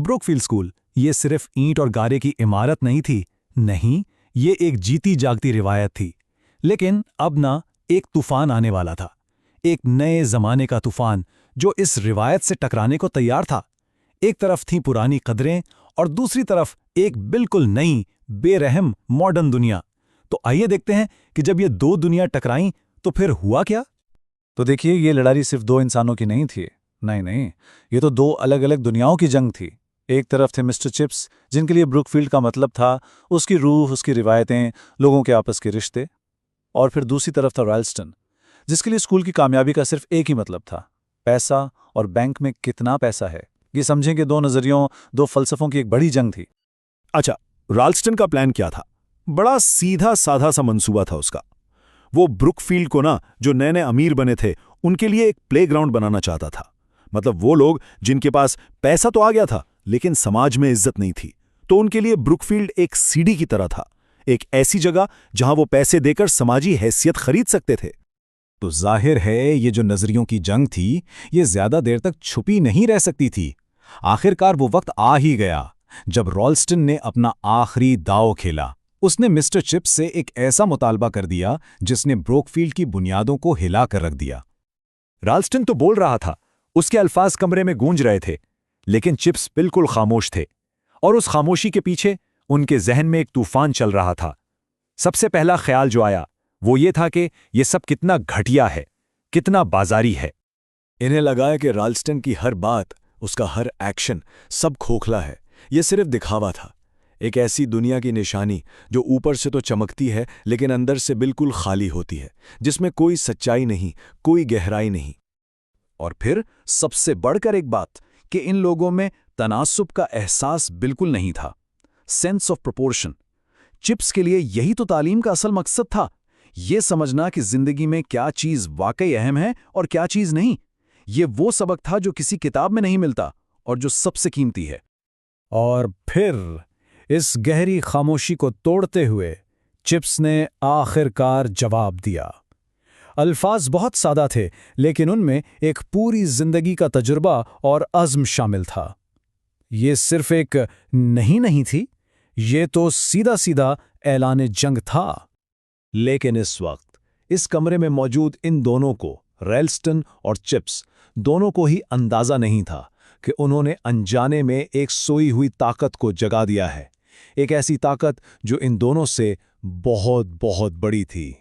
Brookfield school ये सिर्फ ईंट और गारे की इमारत नहीं थी। नहीं, ये एक जीती जागती रिवायत थी। लेकिन अब ना एक तूफान आने वाला था, एक नए जमाने का तूफान जो इस रिवायत से टकराने को तैयार था। एक तरफ थी पुरानी कदरें और दूसरी तरफ एक बिल्कुल नई, बेरहम मॉडर्न दुनिया। तो आइए देखते हैं कि जब ये दो दुनिया टकराईं तो फिर हुआ क्या। तो देखिए, ये लड़ाई सिर्फ दो इंसानों की नहीं थी। नहीं, ये तो दो अलग अलग दुनियाओं की जंग थी। एक तरफ थे मिस्टर चिप्स, जिनके लिए ब्रुकफील्ड का मतलब था उसकी रूह, उसकी रिवायतें, लोगों के आपस के रिश्ते। और फिर दूसरी तरफ था राल्स्टन, जिसके लिए स्कूल की कामयाबी का सिर्फ एक ही मतलब था, पैसा और बैंक में कितना पैसा है। ये समझें कि दो नजरियों, दो फलसफों की एक बड़ी जंग थी। अच्छा, राल्स्टन का प्लान क्या था? बड़ा सीधा साधा सा मंसूबा था उसका। वो ब्रुकफील्ड को ना, जो नए नए अमीर बने थे, उनके लिए एक प्लेग्राउंड बनाना चाहता था। मतलब वो लोग जिनके पास पैसा तो आ गया था लेकिन समाज में इज्जत नहीं थी, तो उनके लिए ब्रुकफील्ड एक सीढ़ी की तरह था, एक ऐसी जगह जहां वो पैसे देकर समाजी हैसियत खरीद सकते थे। तो जाहिर है ये जो नजरियों की जंग थी, ये ज्यादा देर तक छुपी नहीं रह सकती थी। आखिरकार वो वक्त आ ही गया जब रॉल्स्टन ने अपना आखिरी दांव खेला। उसने मिस्टर चिप्स से एक ऐसा मुतालबा कर दिया जिसने ब्रुकफील्ड की बुनियादों को हिला कर रख दिया। राल्स्टन तो बोल रहा था, उसके अल्फाज कमरे में गूंज रहे थे, लेकिन चिप्स बिल्कुल खामोश थे। और उस खामोशी के पीछे उनके जहन में एक तूफान चल रहा था। सबसे पहला ख्याल जो आया वो ये था कि ये सब कितना घटिया है, कितना बाजारी है। इन्हें लगा है कि राल्स्टन की हर बात, उसका हर एक्शन सब खोखला है। ये सिर्फ दिखावा था, एक ऐसी दुनिया की निशानी जो ऊपर से तो चमकती है लेकिन अंदर से बिल्कुल खाली होती है, जिसमें कोई सच्चाई नहीं, कोई गहराई नहीं। और फिर सबसे बढ़कर एक बात कि इन लोगों में तनासुब का एहसास बिल्कुल नहीं था, सेंस ऑफ प्रोपोर्शन। चिप्स के लिए यही तो तालीम का असल मकसद था, ये समझना कि जिंदगी में क्या चीज वाकई अहम है और क्या चीज नहीं। ये वो सबक था जो किसी किताब में नहीं मिलता और जो सबसे कीमती है। और फिर इस गहरी खामोशी को तोड़ते हुए चिप्स ने आखिरकार जवाब दिया। अल्फाज बहुत सादा थे, लेकिन उनमें एक पूरी जिंदगी का तजुर्बा और अज़्म शामिल था। ये सिर्फ एक नहीं थी, ये तो सीधा सीधा ऐलान जंग था। लेकिन इस वक्त इस कमरे में मौजूद इन दोनों को, राल्स्टन और चिप्स, दोनों को ही अंदाजा नहीं था कि उन्होंने अनजाने में एक सोई हुई ताकत को जगा दिया है। एक ऐसी ताकत जो इन दोनों से बहुत बहुत बड़ी थी।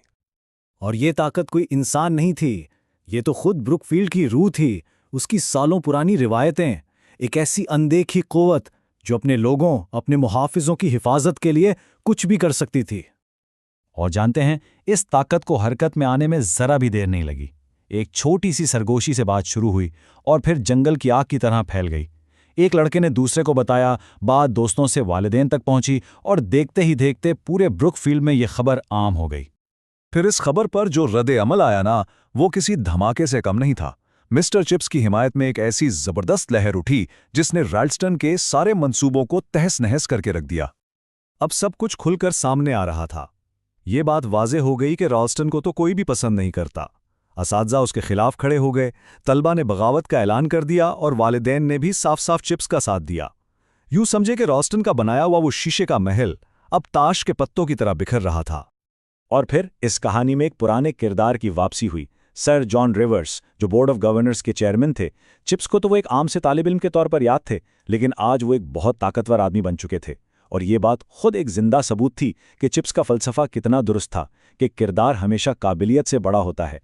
और ये ताकत कोई इंसान नहीं थी, ये तो खुद ब्रुकफील्ड की रूह थी, उसकी सालों पुरानी रिवायतें, एक ऐसी अनदेखी क़ुव्वत जो अपने लोगों, अपने मुहाफ़िज़ों की हिफाजत के लिए कुछ भी कर सकती थी। और जानते हैं, इस ताकत को हरकत में आने में जरा भी देर नहीं लगी। एक छोटी सी सरगोशी से बात शुरू हुई और फिर जंगल की आग की तरह फैल गई। एक लड़के ने दूसरे को बताया, बात दोस्तों से वालिदैन तक पहुंची और देखते ही देखते पूरे ब्रुकफील्ड में यह खबर आम हो गई। फिर इस खबर पर जो रद्द अमल आया ना, वो किसी धमाके से कम नहीं था। मिस्टर चिप्स की हिमायत में एक ऐसी जबरदस्त लहर उठी जिसने राल्स्टन के सारे मंसूबों को तहस नहस करके रख दिया। अब सब कुछ खुलकर सामने आ रहा था। ये बात वाज़ेह हो गई कि राल्स्टन को तो कोई भी पसंद नहीं करता। असातिज़ा उसके खिलाफ खड़े हो गए, तलबा ने बगावत का ऐलान कर दिया और वालिदैन ने भी साफ साफ चिप्स का साथ दिया। यूं समझे कि राल्स्टन का बनाया हुआ वो शीशे का महल अब ताश के पत्तों की तरह बिखर रहा था। और फिर इस कहानी में एक पुराने किरदार की वापसी हुई, सर जॉन रिवर्स, जो बोर्ड ऑफ गवर्नर्स के चेयरमैन थे। चिप्स को तो वो एक आम से तालिब इल्म के तौर पर याद थे, लेकिन आज वो एक बहुत ताकतवर आदमी बन चुके थे। और ये बात खुद एक जिंदा सबूत थी कि चिप्स का फलसफा कितना दुरुस्त था कि किरदार हमेशा काबिलियत से बड़ा होता है।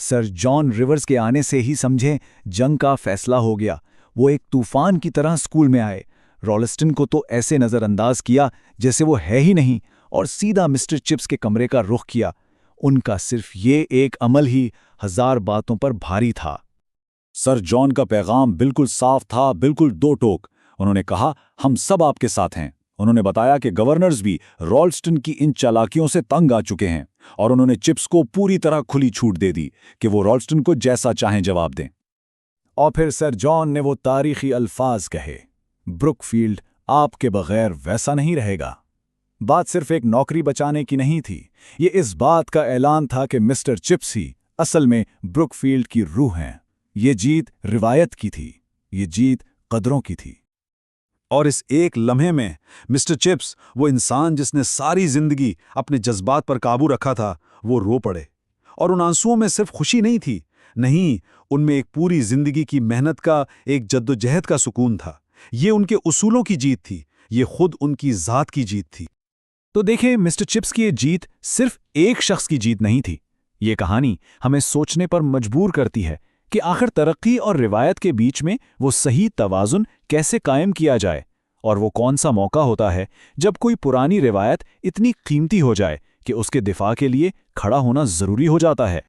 सर जॉन रिवर्स के आने से ही समझें जंग का फैसला हो गया। वो एक तूफान की तरह स्कूल में आए, राल्स्टन को तो ऐसे नज़रअंदाज किया जैसे वो है ही नहीं, और सीधा मिस्टर चिप्स के कमरे का रुख किया। उनका सिर्फ ये एक अमल ही 1000 बातों पर भारी था। सर जॉन का पैगाम बिल्कुल साफ था, बिल्कुल दो टोक। उन्होंने कहा, हम सब आपके साथ हैं। उन्होंने बताया कि गवर्नर्स भी राल्स्टन की इन चालाकियों से तंग आ चुके हैं, और उन्होंने चिप्स को पूरी तरह खुली छूट दे दी कि वो राल्स्टन को जैसा चाहें जवाब दें। और फिर सर जॉन ने वो तारीखी अल्फाज कहे, ब्रुकफील्ड आपके बगैर वैसा नहीं रहेगा। बात सिर्फ एक नौकरी बचाने की नहीं थी, ये इस बात का ऐलान था कि मिस्टर चिप्स ही असल में ब्रुकफील्ड की रूह हैं। ये जीत रिवायत की थी, ये जीत कदरों की थी। और इस एक लम्हे में मिस्टर चिप्स, वो इंसान जिसने सारी जिंदगी अपने जज्बात पर काबू रखा था, वो रो पड़े। और उन आंसुओं में सिर्फ खुशी नहीं थी, नहीं, उनमें एक पूरी जिंदगी की मेहनत का, एक जद्दोजहद का सुकून था। ये उनके उसूलों की जीत थी, ये खुद उनकी जात की जीत थी। तो देखें, मिस्टर चिप्स की ये जीत सिर्फ एक शख्स की जीत नहीं थी। ये कहानी हमें सोचने पर मजबूर करती है कि आखिर तरक्की और रिवायत के बीच में वो सही तवाज़ुन कैसे कायम किया जाए, और वो कौन सा मौका होता है जब कोई पुरानी रिवायत इतनी कीमती हो जाए कि उसके दिफा के लिए खड़ा होना ज़रूरी हो जाता है।